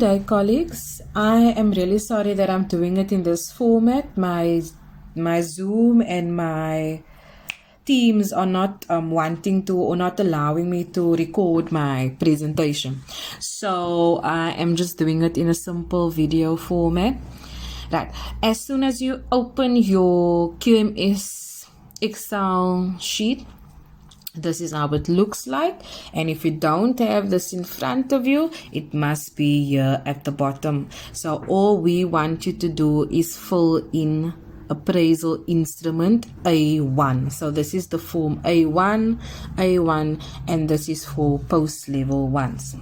Okay, colleagues, I am really sorry that I'm doing it in this format. My Zoom and my Teams are not wanting to or not allowing me to record my presentation. So I am just doing it in a simple video format. Right. As soon as you open your QMS Excel sheet, this is how it looks like, and if you don't have this in front of you, it must be here at the bottom. So all we want you to do is fill in appraisal instrument A1. So this is the form A1, and this is for post level ones.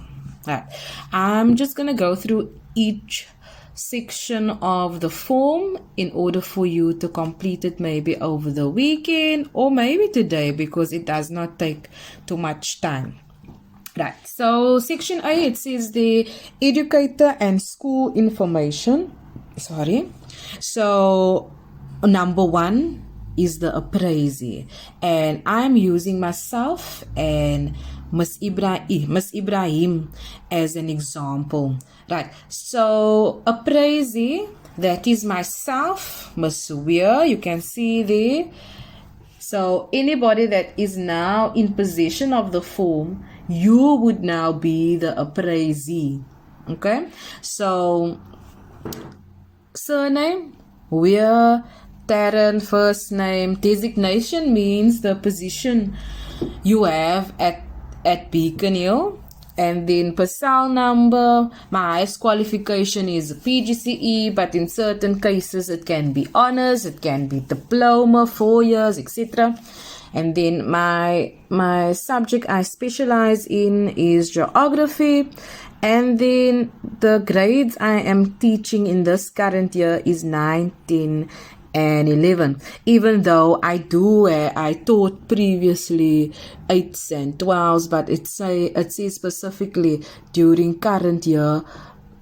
Right. I'm just gonna go through each section of the form in order for you to complete it maybe over the weekend or maybe today, because it does not take too much time. Right, so section A, it says the educator and school information. So number 1 is the appraisee, and I'm using myself and Miss Ibrahim as an example. Right, so appraisee, that is myself, Miss Weir, you can see there. So anybody that is now in possession of the form, you would now be the appraisee. Okay, so surname, Weir, Taryn, first name. Designation means the position you have at Beacon Hill. And then PSAL number, my highest qualification is PGCE, but in certain cases it can be honors, it can be diploma, 4 years, etc. And then my subject I specialize in is geography. And then the grades I am teaching in this current year is 9, 10, and 11, even though I taught previously 8s and 12s, but it says specifically during current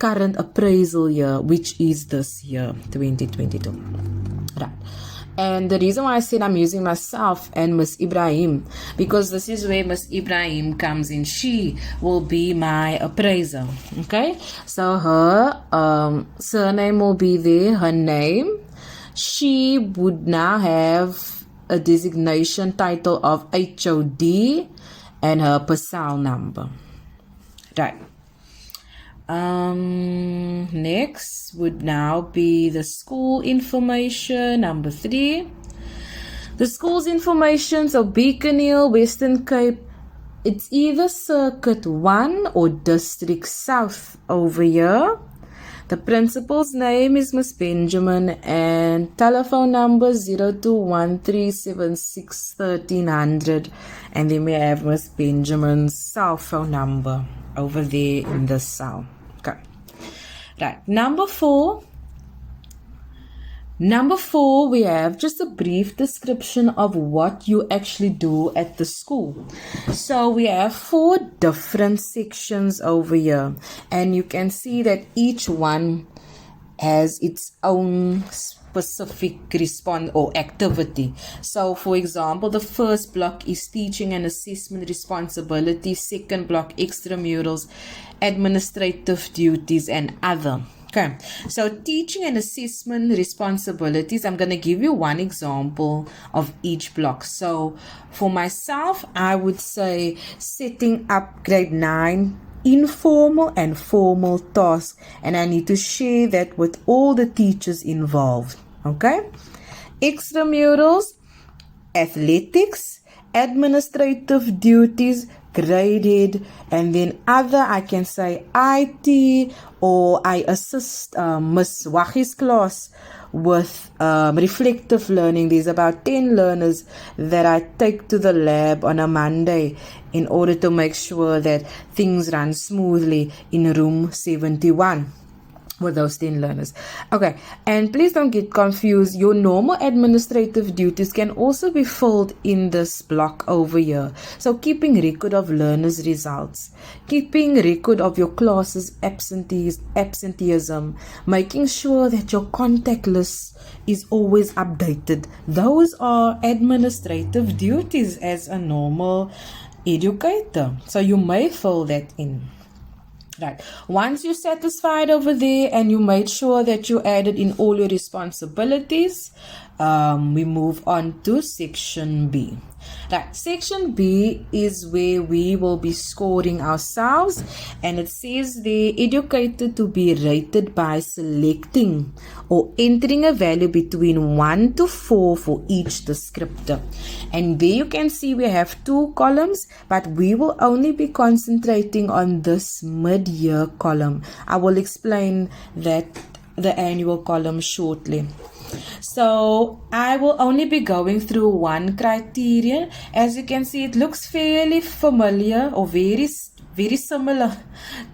appraisal year, which is this year 2022. Right. And the reason why I said I'm using myself and Miss Ibrahim, because this is where Miss Ibrahim comes in. She will be my appraiser. Okay, so her surname will be there, her name. She would now have a designation title of HOD and her PSAL number. Right. Next would now be the school information, number 3. The school's information, so Beacon Hill, Western Cape, it's either Circuit 1 or District South over here. The principal's name is Miss Benjamin, and telephone number 0213761300. And then we have Miss Benjamin's cell phone number over there in the cell. Okay. Right. Number 4, we have just a brief description of what you actually do at the school. So we have 4 different sections over here, and you can see that each one has its own specific response or activity. So for example, the first block is teaching and assessment responsibilities, second block extramurals, administrative duties, and other. Okay, so teaching and assessment responsibilities, I'm going to give you one example of each block. So for myself, I would say setting up grade 9 informal and formal tasks, and I need to share that with all the teachers involved. Okay, extramurals, athletics, administrative duties, graded, and then other, I can say IT, or I assist Miss Wahi's class with reflective learning. There's about 10 learners that I take to the lab on a Monday in order to make sure that things run smoothly in room 71. With those 10 learners. Okay, and please don't get confused. Your normal administrative duties can also be filled in this block over here. So keeping record of learners' results, keeping record of your class's absenteeism, making sure that your contact list is always updated. Those are administrative duties as a normal educator. So you may fill that in. Right. Once you're satisfied over there and you made sure that you added in all your responsibilities, we move on to section B. Right. Section B is where we will be scoring ourselves, and it says there, educated to be rated by selecting or entering a value between 1 to 4 for each descriptor. And there you can see we have 2 columns, but we will only be concentrating on this mid-year column. I will explain that the annual column shortly. So I will only be going through one criterion. As you can see, it looks fairly familiar or very similar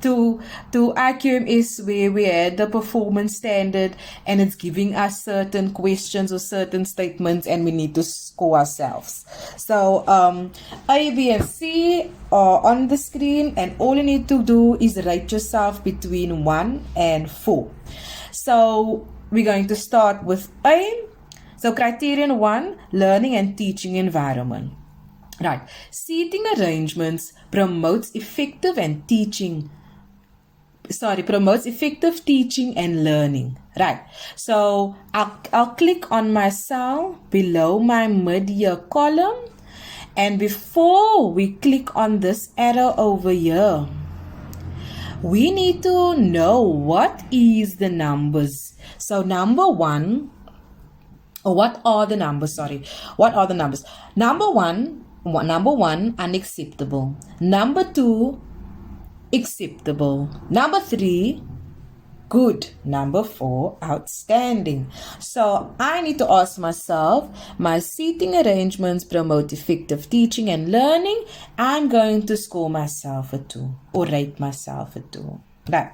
to IQMS, where we had the performance standard and it's giving us certain questions or certain statements and we need to score ourselves. So A, B and C are on the screen, and all you need to do is rate yourself between 1 and 4. So we're going to start with A. So criterion 1, learning and teaching environment. Right. Seating arrangements promotes effective teaching and learning. Right. So I'll click on my cell below my mid-year column, and before we click on this arrow over here, we need to know what is the numbers. So number 1, or what are the numbers? What are the numbers? Number one, unacceptable. Number 2, acceptable. Number 3, good. Number 4, outstanding. So I need to ask myself, my seating arrangements promote effective teaching and learning. I'm going to score myself a 2 or rate myself a 2. Right.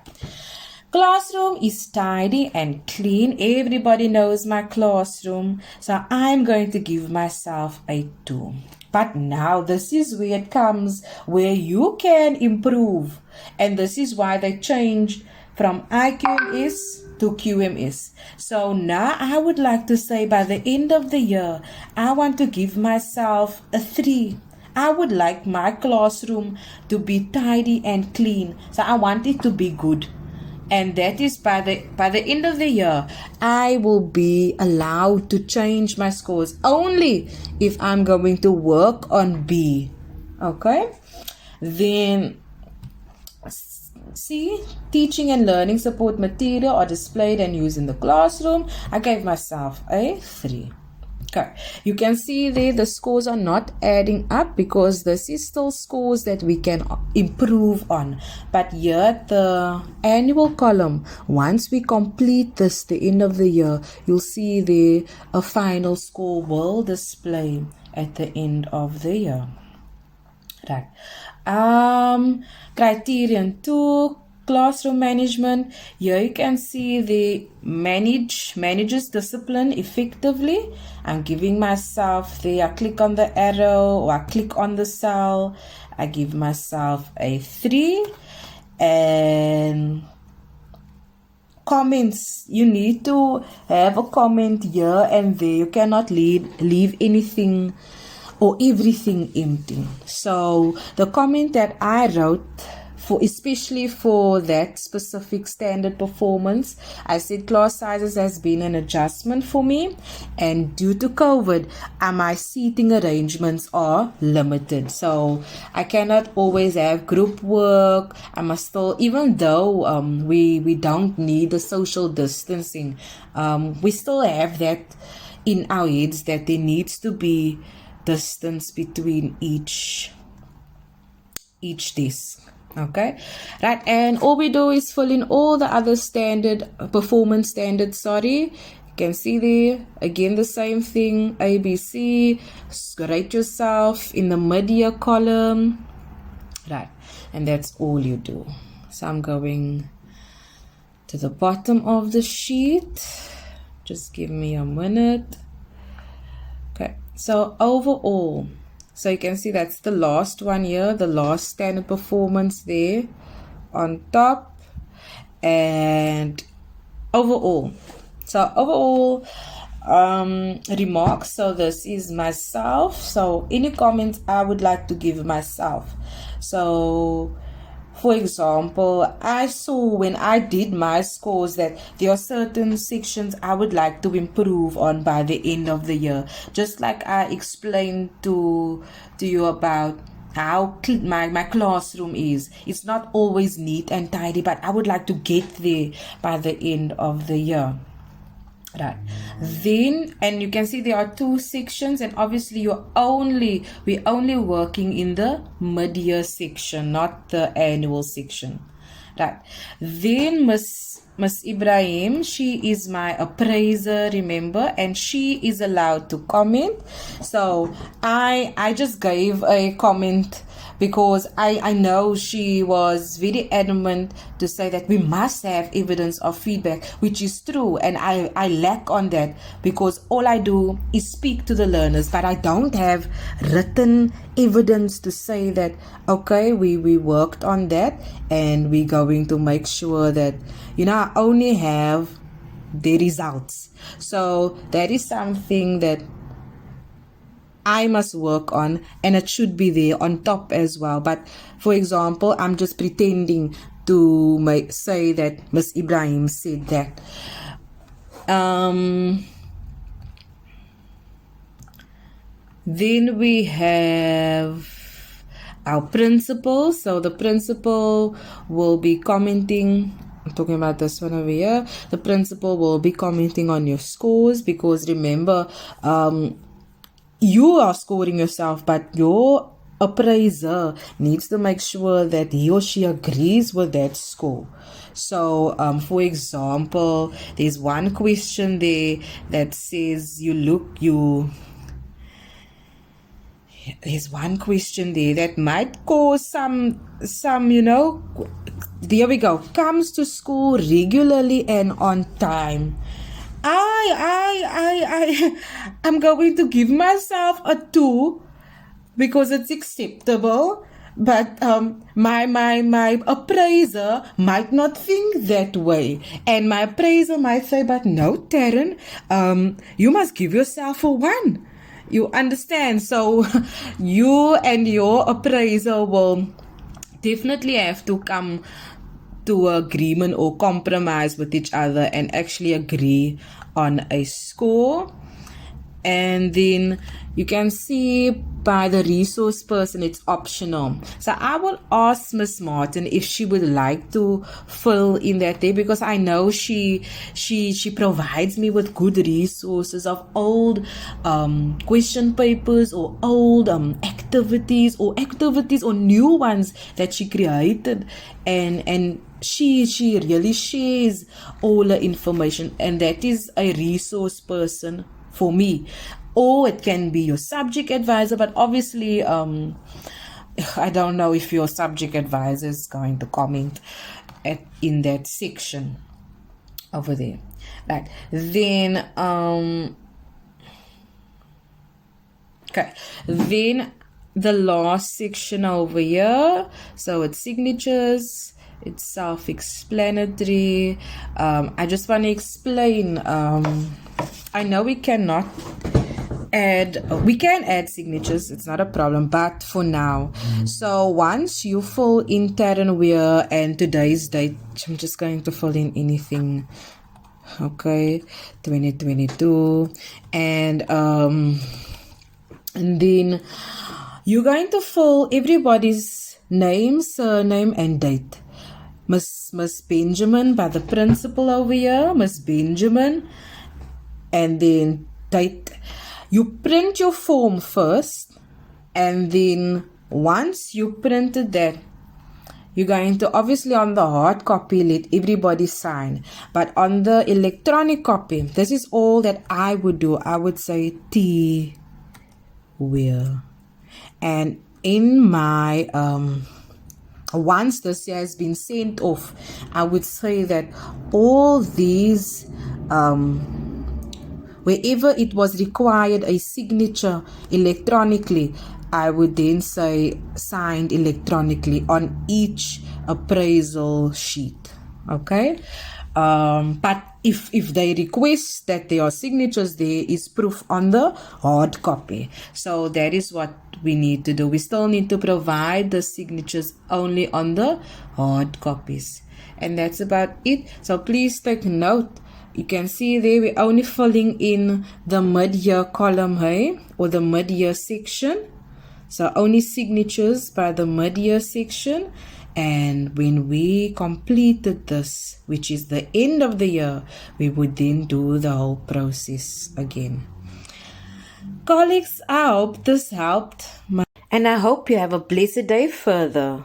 Classroom is tidy and clean. Everybody knows my classroom. So I'm going to give myself a 2. But now this is where it comes, where you can improve. And this is why they changed from IQMS to QMS. So now I would like to say by the end of the year, I want to give myself a 3. I would like my classroom to be tidy and clean. So I want it to be good. And that is by the end of the year, I will be allowed to change my scores only if I'm going to work on B. Okay? Then C, teaching and learning support material are displayed and used in the classroom. I gave myself a 3. Okay, you can see there the scores are not adding up because this is still scores that we can improve on. But here at the annual column, once we complete this, the end of the year, you'll see there a final score will display at the end of the year. Right. Criterion 2, classroom management. Here you can see the manages discipline effectively. I'm giving myself there, I click on the arrow or I click on the cell, I give myself a 3. And comments, you need to have a comment here and there. You cannot leave anything or everything empty. So the comment that I wrote, for especially for that specific standard performance, I said class sizes has been an adjustment for me, and due to COVID, my seating arrangements are limited. So I cannot always have group work. I must still, even though we don't need the social distancing, we still have that in our heads that there needs to be distance between each desk. Okay, right, and all we do is fill in all the other performance standards. You can see there again the same thing, A, B, C. Rate yourself in the mid-year column, right, and that's all you do. So I'm going to the bottom of the sheet. Just give me a minute. Okay, so overall, so you can see that's the last one here, the last standard performance there on top. And overall, remarks. So this is myself. So any comments I would like to give myself. So For example, I saw when I did my scores that there are certain sections I would like to improve on by the end of the year. Just like I explained to you about how my classroom is. It's not always neat and tidy, but I would like to get there by the end of the year. Right. Then, and you can see there are 2 sections, and obviously we're only working in the mid-year section, not the annual section. Right. Then Miss Ibrahim, she is my appraiser, remember, and she is allowed to comment. So I just gave a comment because I know she was very adamant to say that we must have evidence of feedback, which is true, and I lack on that because all I do is speak to the learners, but I don't have written evidence to say that, okay, we worked on that and we're going to make sure that, I only have the results. So that is something that I must work on, and it should be there on top as well. But for example, I'm just pretending to say that Miss Ibrahim said that. Then we have our principal. So the principal will be commenting. I'm talking about this one over here. The principal will be commenting on your scores because remember, you are scoring yourself, but your appraiser needs to make sure that he or she agrees with that score. So, for example, there's one question there that says there's one question there that might cause some, there we go, comes to school regularly and on time. I'm going to give myself a 2 because it's acceptable, but my appraiser might not think that way, and my appraiser might say, but no, Taryn, you must give yourself a 1. You understand? So you and your appraiser will definitely have to come to agreement or compromise with each other and actually agree on a score. And then you can see by the resource person, it's optional. So I will ask Miss Martin if she would like to fill in that day, because I know she provides me with good resources of old question papers or old activities or new ones that she created, and she really shares all the information, and that is a resource person for me. Or it can be your subject advisor, but obviously I don't know if your subject advisor is going to comment in that section over there. Right. Then okay, then the last section over here, so it's signatures. It's self-explanatory. I just want to explain. I know we can add signatures, it's not a problem, but for now, so once you fill in Taryn Weir and today's date, I'm just going to fill in anything, okay, 2022, and then you're going to fill everybody's name, surname, and date. Miss Benjamin by the principal over here, Miss Benjamin, and then date. You print your form first, and then once you printed that, you're going to obviously on the hard copy let everybody sign, but on the electronic copy, this is all that I would do. I would say T Weir, and in my once this has been sent off, I would say that all these wherever it was required a signature electronically, I would then say signed electronically on each appraisal sheet. Okay, But if they request that there are signatures, there is proof on the hard copy. So that is what we need to do. We still need to provide the signatures only on the hard copies. And that's about it. So please take note. You can see there we're only filling in the mid-year column, hey, or the mid-year section. So only signatures by the mid-year section. And when we completed this, which is the end of the year, we would then do the whole process again. Colleagues, I hope this helped. And I hope you have a blessed day further.